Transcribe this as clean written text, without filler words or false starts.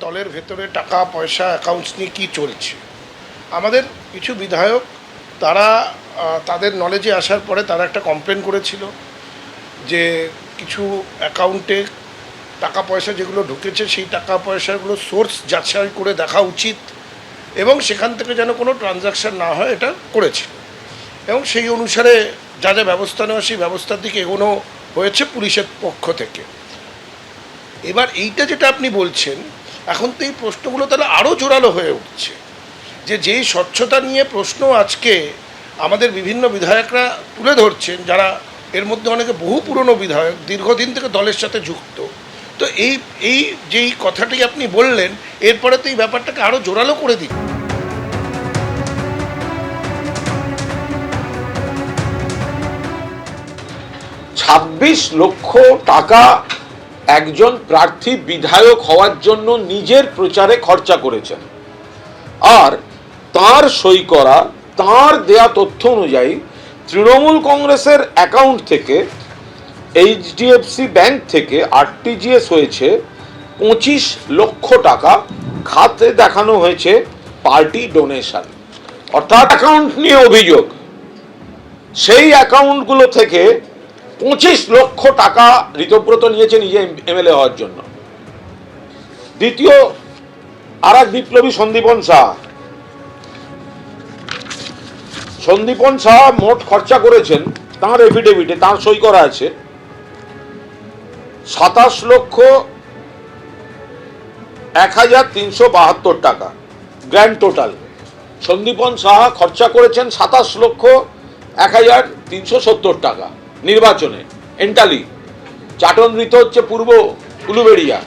দলের ভেতরে টাকা পয়সা অ্যাকাউন্টস নিয়ে কী চলছে। আমাদের কিছু বিধায়ক তারা তাদের নলেজে আসার পরে তারা একটা কমপ্লেন করেছিল যে কিছু অ্যাকাউন্টে টাকা পয়সা যেগুলো ঢুকেছে সেই টাকা পয়সাগুলো সোর্স যাচাই করে দেখা উচিত এবং সেখান থেকে যেন কোনো ট্রানজাকশান না হয় এটা করেছিল এবং সেই অনুসারে যা যা ব্যবস্থা নেওয়া সেই ব্যবস্থার দিকে এগোনো হয়েছে পুলিশের পক্ষ থেকে। এবার এইটা যেটা আপনি বলছেন এখন তো এই প্রশ্নগুলো তাহলে আরও জোরালো হয়ে উঠছে যে যেই স্বচ্ছতা নিয়ে প্রশ্ন আজকে আমাদের বিভিন্ন বিধায়করা তুলে ধরছেন, যারা এর মধ্যে অনেকে বহু পুরনো বিধায়ক দীর্ঘদিন থেকে দলের সাথে যুক্ত, তো এই যেই কথাটি আপনি বললেন এরপরে তো এই ব্যাপারটাকে আরও জোরালো করে দিন। ২৬ লক্ষ টাকা একজন প্রার্থী বিধায়ক হওয়ার জন্য নিজের প্রচারে খরচা করেছেন, আর তার সই করা তার দেয়া তথ্য অনুযায়ী তৃণমূল কংগ্রেসের অ্যাকাউন্ট থেকে এইচডিএফসি ব্যাংক থেকে আরটিজিএস হয়েছে ২৫ লক্ষ টাকা, খাতে দেখানো হয়েছে পার্টি ডোনেশন। অর্থাৎ অ্যাকাউন্ট নিয়ে অভিযোগ, সেই অ্যাকাউন্টগুলো থেকে ২৫ লক্ষ টাকা ঋতব্রত নিয়েছে নিজে এমএলএ হওয়ার জন্য। দ্বিতীয় আর এক বিপ্লবী সন্দীপন সাহা মোট খরচা করেছেন তাঁর এফিডেভিটে, তাঁর সই করা আছে ২৭,০১,৩৭২ টাকা গ্র্যান্ড টোটাল। সন্দীপন সাহা খরচা করেছেন ২৭,০১,৩৭০ টাকা নির্বাচনে এন্টালি। চাটন ঋত হচ্ছে পূর্ব উলুবেড়িয়া।